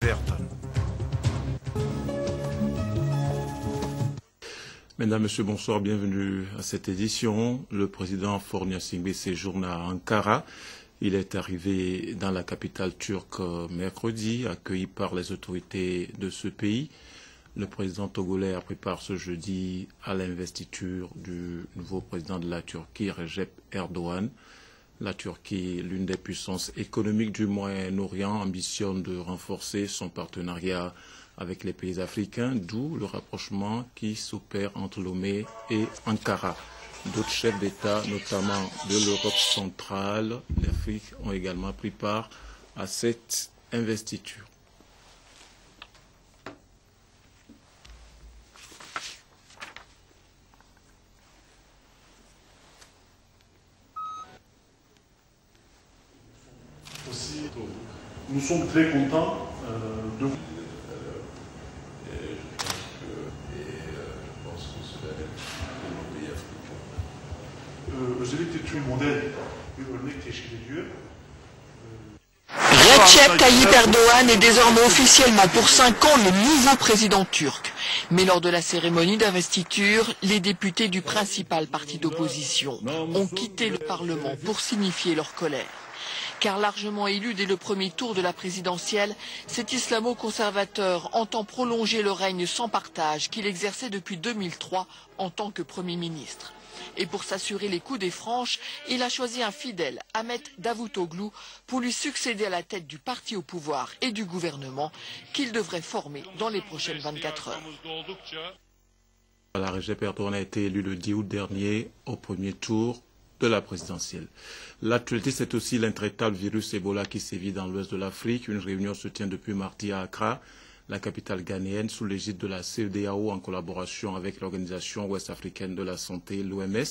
Berton. Mesdames, Messieurs, bonsoir, bienvenue à cette édition. Le président Faure Gnassingbé séjourne à Ankara. Il est arrivé dans la capitale turque mercredi, accueilli par les autorités de ce pays. Le président togolais prépare ce jeudi à l'investiture du nouveau président de la Turquie, Recep Erdogan. La Turquie, l'une des puissances économiques du Moyen-Orient, ambitionne de renforcer son partenariat avec les pays africains, d'où le rapprochement qui s'opère entre Lomé et Ankara. D'autres chefs d'État, notamment de l'Europe centrale, l'Afrique, ont également pris part à cette investiture. Aussi, nous sommes très contents de vous. Recep Tayyip Erdogan est désormais officiellement pour 5 ans le nouveau président turc. Mais lors de la cérémonie d'investiture, les députés du principal parti d'opposition ont quitté le Parlement pour signifier leur colère. Car largement élu dès le premier tour de la présidentielle, cet islamo-conservateur entend prolonger le règne sans partage qu'il exerçait depuis 2003 en tant que Premier ministre. Et pour s'assurer les coups des franches, il a choisi un fidèle, Ahmet Davutoglu, pour lui succéder à la tête du parti au pouvoir et du gouvernement qu'il devrait former dans les prochaines 24 heures. Recep Erdogan a été élu le 10 août dernier au premier tour de la présidentielle. L'actualité, c'est aussi l'intraitable virus Ebola qui sévit dans l'ouest de l'Afrique. Une réunion se tient depuis mardi à Accra, la capitale ghanéenne, sous l'égide de la CEDEAO en collaboration avec l'Organisation ouest-africaine de la santé, l'OMS,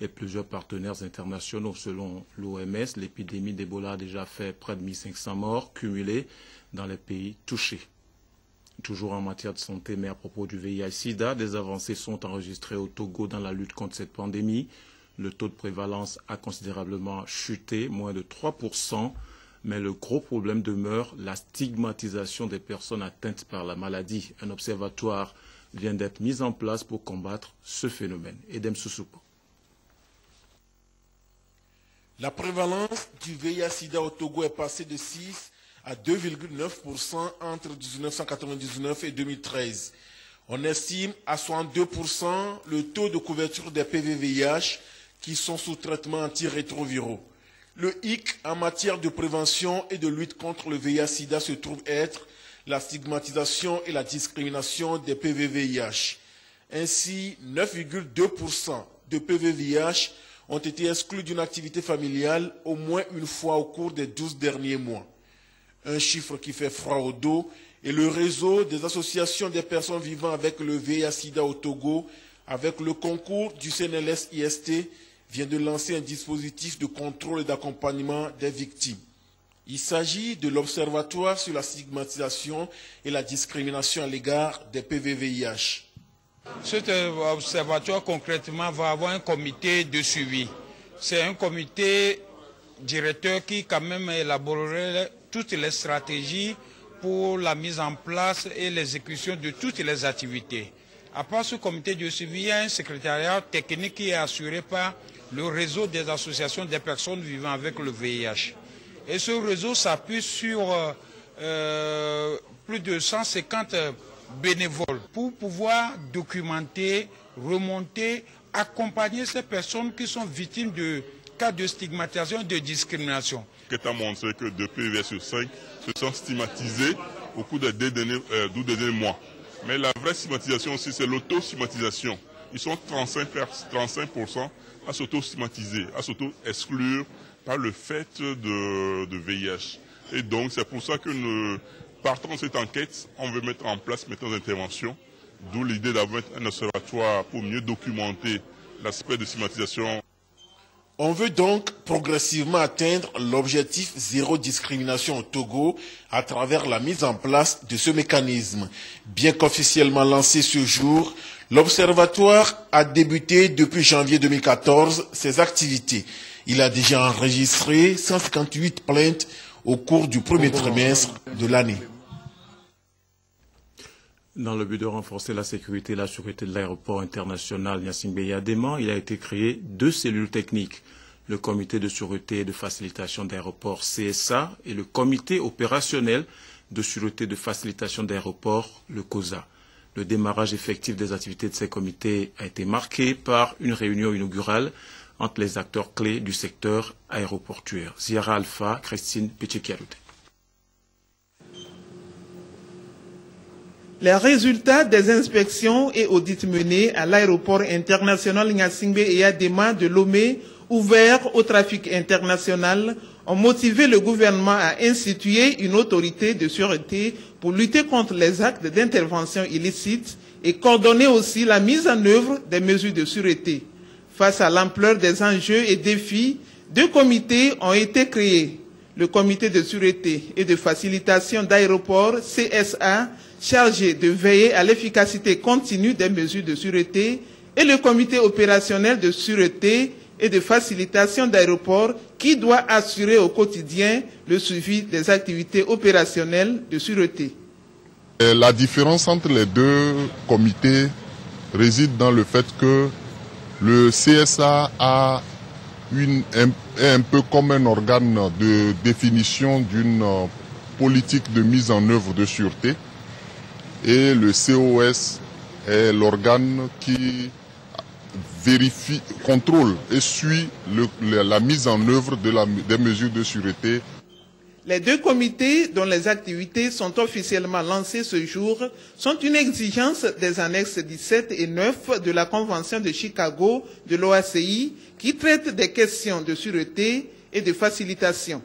et plusieurs partenaires internationaux. Selon l'OMS, l'épidémie d'Ebola a déjà fait près de 1500 morts cumulés dans les pays touchés. Toujours en matière de santé, mais à propos du VIH-Sida, des avancées sont enregistrées au Togo dans la lutte contre cette pandémie. Le taux de prévalence a considérablement chuté, moins de 3%, mais le gros problème demeure la stigmatisation des personnes atteintes par la maladie. Un observatoire vient d'être mis en place pour combattre ce phénomène. Edem Soussoupo. La prévalence du VIH-Sida au Togo est passée de 6 à 2,9% entre 1999 et 2013. On estime à 62% le taux de couverture des PV-VIH qui sont sous traitement antirétroviraux. Le hic en matière de prévention et de lutte contre le VIH-Sida se trouve être la stigmatisation et la discrimination des PV-VIH. Ainsi, 9,2% de PV-VIH ont été exclus d'une activité familiale au moins une fois au cours des 12 derniers mois. Un chiffre qui fait froid au dos, et le réseau des associations des personnes vivant avec le VIH-Sida au Togo, avec le concours du CNLS-IST, vient de lancer un dispositif de contrôle et d'accompagnement des victimes. Il s'agit de l'Observatoire sur la stigmatisation et la discrimination à l'égard des PV-VIH. Cet observatoire, concrètement, va avoir un comité de suivi. C'est un comité directeur qui, quand même, élaborerait toutes les stratégies pour la mise en place et l'exécution de toutes les activités. À part ce comité de suivi, il y a un secrétariat technique qui est assuré par le réseau des associations des personnes vivant avec le VIH. Et ce réseau s'appuie sur plus de 150 bénévoles pour pouvoir documenter, remonter, accompagner ces personnes qui sont victimes de cas de stigmatisation et de discrimination. Qui a montré que 2 PV sur 5 se sont stigmatisés au cours des 12 derniers mois. Mais la vraie stigmatisation aussi, c'est l'auto-stigmatisation. Ils sont 35% à s'auto-stigmatiser, à s'auto-exclure par le fait de VIH. Et donc, c'est pour ça que nous partons de cette enquête, on veut mettre en place maintenant des interventions, d'où l'idée d'avoir un observatoire pour mieux documenter l'aspect de stigmatisation. On veut donc progressivement atteindre l'objectif zéro discrimination au Togo à travers la mise en place de ce mécanisme. Bien qu'officiellement lancé ce jour, l'Observatoire a débuté depuis janvier 2014 ses activités. Il a déjà enregistré 158 plaintes au cours du premier trimestre de l'année. Dans le but de renforcer la sécurité et la sûreté de l'aéroport international Gnassingbé-Yadéma, il a été créé 2 cellules techniques, le comité de sûreté et de facilitation d'aéroport CSA et le comité opérationnel de sûreté et de facilitation d'aéroport, le COSA. Le démarrage effectif des activités de ces comités a été marqué par une réunion inaugurale entre les acteurs clés du secteur aéroportuaire. Ziara Alpha, Christine Pichikiaroute. Les résultats des inspections et audits menés à l'aéroport international Gnassingbé-Yadéma de Lomé, ouvert au trafic international, ont motivé le gouvernement à instituer une autorité de sûreté pour lutter contre les actes d'intervention illicites et coordonner aussi la mise en œuvre des mesures de sûreté. Face à l'ampleur des enjeux et défis, 2 comités ont été créés. Le comité de sûreté et de facilitation d'aéroport, CSA, chargé de veiller à l'efficacité continue des mesures de sûreté, et le comité opérationnel de sûreté et de facilitation d'aéroport qui doit assurer au quotidien le suivi des activités opérationnelles de sûreté. La différence entre les 2 comités réside dans le fait que le CSA est un peu comme un organe de définition d'une politique de mise en œuvre de sûreté et le COS est l'organe qui vérifie, contrôle et suit la mise en œuvre des mesures de sûreté. Les 2 comités dont les activités sont officiellement lancées ce jour sont une exigence des annexes 17 et 9 de la Convention de Chicago de l'OACI qui traite des questions de sûreté et de facilitation.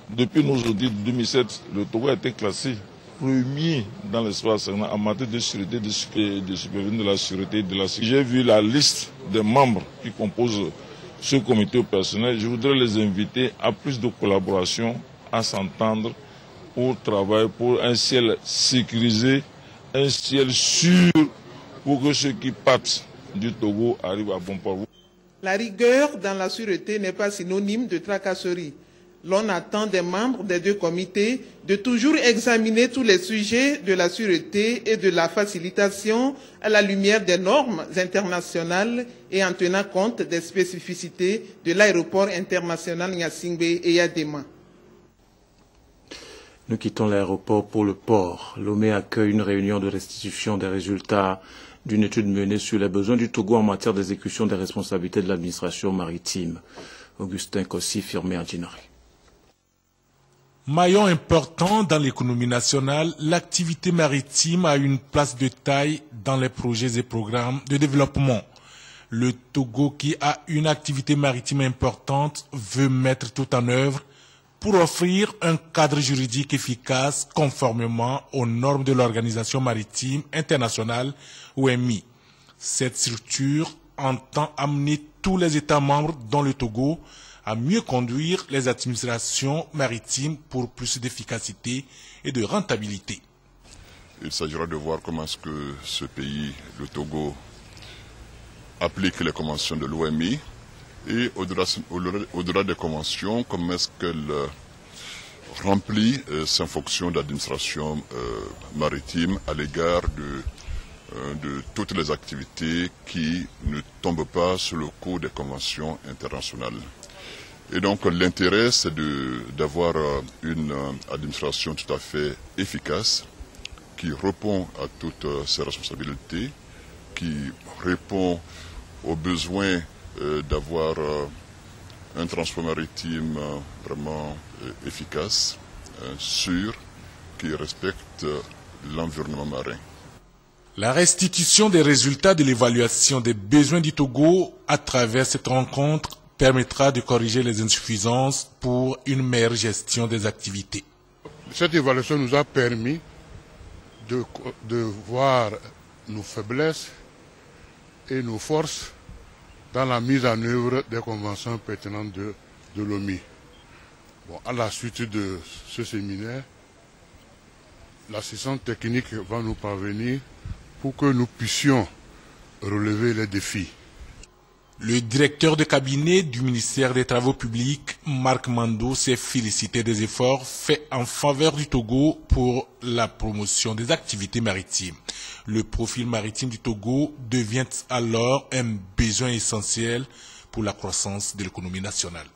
Depuis nos audits de 2007, le Togo a été classé premier dans l'espace en matière de sûreté, de supervision de la sûreté et de la sécurité. J'ai vu la liste des membres qui composent ce comité opérationnel. Je voudrais les inviter à plus de collaboration, à s'entendre au travail pour un ciel sécurisé, un ciel sûr pour que ceux qui partent du Togo arrivent à bon port. La rigueur dans la sûreté n'est pas synonyme de tracasserie. L'on attend des membres des 2 comités de toujours examiner tous les sujets de la sûreté et de la facilitation à la lumière des normes internationales et en tenant compte des spécificités de l'aéroport international Gnassingbé-Yadéma. Nous quittons l'aéroport pour le port. Lomé accueille une réunion de restitution des résultats d'une étude menée sur les besoins du Togo en matière d'exécution des responsabilités de l'administration maritime. Augustin Kossi, firmé à Djinari. Maillon important dans l'économie nationale, l'activité maritime a une place de taille dans les projets et programmes de développement. Le Togo, qui a une activité maritime importante, veut mettre tout en œuvre pour offrir un cadre juridique efficace conformément aux normes de l'Organisation maritime internationale, OMI. Cette structure entend amener tous les États membres, dont le Togo, à mieux conduire les administrations maritimes pour plus d'efficacité et de rentabilité. Il s'agira de voir comment est-ce que ce pays, le Togo, applique les conventions de l'OMI et au-delà des conventions, comment est-ce qu'elle remplit ses fonctions d'administration maritime à l'égard de toutes les activités qui ne tombent pas sous le coup des conventions internationales. Et donc l'intérêt, c'est d'avoir une administration tout à fait efficace, qui répond à toutes ses responsabilités, qui répond aux besoins d'avoir un transport maritime vraiment efficace, sûr, qui respecte l'environnement marin. La restitution des résultats de l'évaluation des besoins du Togo à travers cette rencontre permettra de corriger les insuffisances pour une meilleure gestion des activités. Cette évaluation nous a permis de voir nos faiblesses et nos forces dans la mise en œuvre des conventions pertinentes de l'OMI. Bon, à la suite de ce séminaire, l'assistante technique va nous parvenir pour que nous puissions relever les défis. Le directeur de cabinet du ministère des Travaux publics, Marc Mando, s'est félicité des efforts faits en faveur du Togo pour la promotion des activités maritimes. Le profil maritime du Togo devient alors un besoin essentiel pour la croissance de l'économie nationale.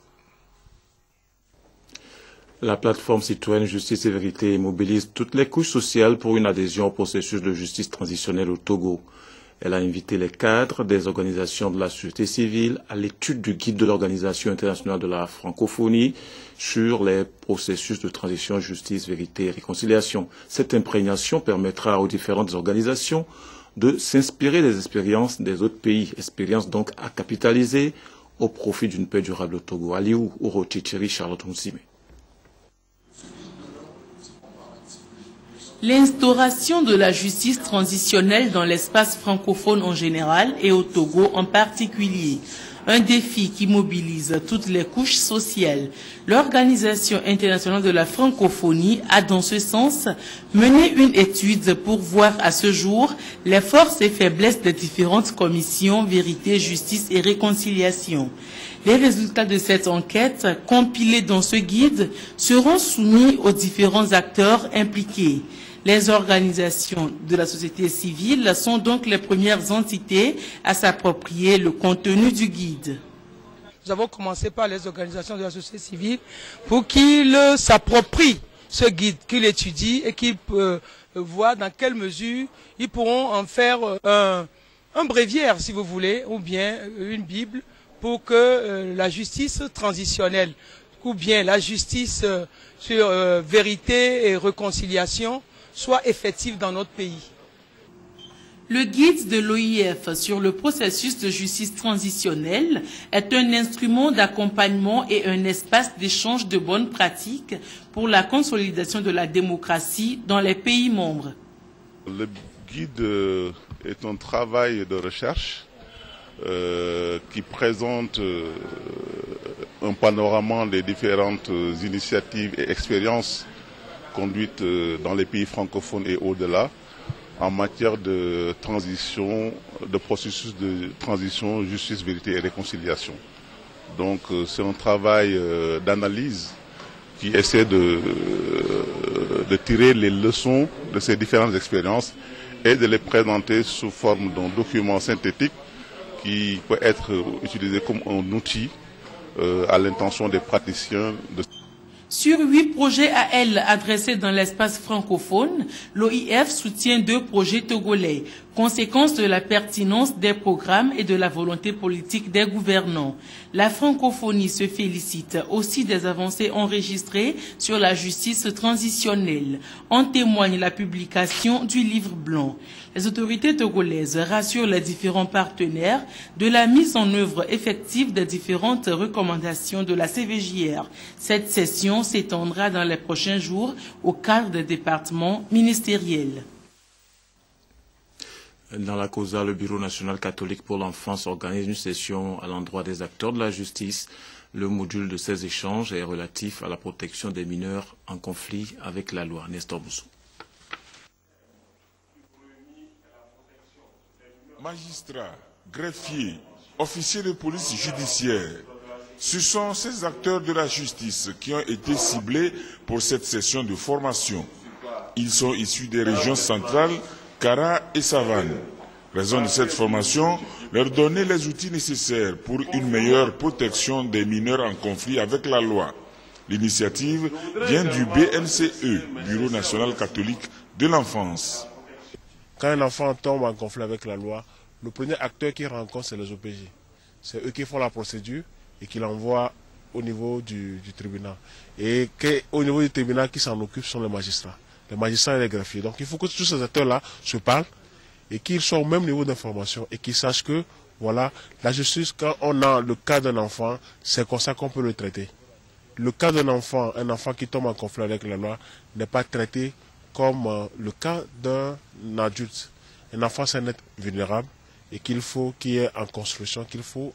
La plateforme citoyenne Justice et Vérité mobilise toutes les couches sociales pour une adhésion au processus de justice transitionnelle au Togo. Elle a invité les cadres des organisations de la société civile à l'étude du guide de l'Organisation internationale de la francophonie sur les processus de transition, justice, vérité et réconciliation. Cette imprégnation permettra aux différentes organisations de s'inspirer des expériences des autres pays, expériences donc à capitaliser au profit d'une paix durable au Togo. Aliou Orochicheri, Charlotte Moussime. L'instauration de la justice transitionnelle dans l'espace francophone en général et au Togo en particulier, un défi qui mobilise toutes les couches sociales. L'Organisation internationale de la francophonie a dans ce sens mené une étude pour voir à ce jour les forces et faiblesses des différentes commissions vérité, justice et réconciliation. Les résultats de cette enquête, compilés dans ce guide, seront soumis aux différents acteurs impliqués. Les organisations de la société civile sont donc les premières entités à s'approprier le contenu du guide. Nous avons commencé par les organisations de la société civile pour qu'ils s'approprient ce guide, qu'ils l'étudient et qu'ils voient dans quelle mesure ils pourront en faire un bréviaire, si vous voulez, ou bien une Bible, pour que la justice transitionnelle, ou bien la justice sur vérité et réconciliation, soit effective dans notre pays. Le guide de l'OIF sur le processus de justice transitionnelle est un instrument d'accompagnement et un espace d'échange de bonnes pratiques pour la consolidation de la démocratie dans les pays membres. Le guide est un travail de recherche qui présente un panorama des différentes initiatives et expériences conduites dans les pays francophones et au-delà en matière de transition, de processus de transition, justice, vérité et réconciliation. Donc c'est un travail d'analyse qui essaie de tirer les leçons de ces différentes expériences et de les présenter sous forme d'un document synthétique qui peut être utilisé comme un outil à l'intention des praticiens. Sur 8 projets à elle adressés dans l'espace francophone, l'OIF soutient 2 projets togolais, conséquence de la pertinence des programmes et de la volonté politique des gouvernants. La francophonie se félicite aussi des avancées enregistrées sur la justice transitionnelle. En témoigne la publication du livre blanc. Les autorités togolaises rassurent les différents partenaires de la mise en œuvre effective des différentes recommandations de la CVJR. Cette session s'étendra dans les prochains jours au cadre des départements ministériels. Dans la causa, le Bureau national catholique pour l'enfance organise une session à l'endroit des acteurs de la justice. Le module de ces échanges est relatif à la protection des mineurs en conflit avec la loi. Nestor Boussou. Magistrats, greffiers, officiers de police judiciaire, ce sont ces acteurs de la justice qui ont été ciblés pour cette session de formation. Ils sont issus des régions centrales, Kara et Savane. Raison de cette formation, leur donner les outils nécessaires pour une meilleure protection des mineurs en conflit avec la loi. L'initiative vient du BNCE, Bureau national catholique de l'enfance. Quand un enfant tombe en conflit avec la loi, le premier acteur qu'il rencontre, c'est les OPJ. C'est eux qui font la procédure et qui l'envoient au niveau du tribunal. Et au niveau du tribunal, qui s'en occupe sont les magistrats et les greffiers. Donc il faut que tous ces acteurs-là se parlent et qu'ils soient au même niveau d'information et qu'ils sachent que, voilà, la justice, quand on a le cas d'un enfant, c'est comme ça qu'on peut le traiter. Le cas d'un enfant, un enfant qui tombe en conflit avec la loi, n'est pas traité comme le cas d'un adulte. Un enfant, c'est un être vulnérable et qu'il y ait en construction, qu'il faut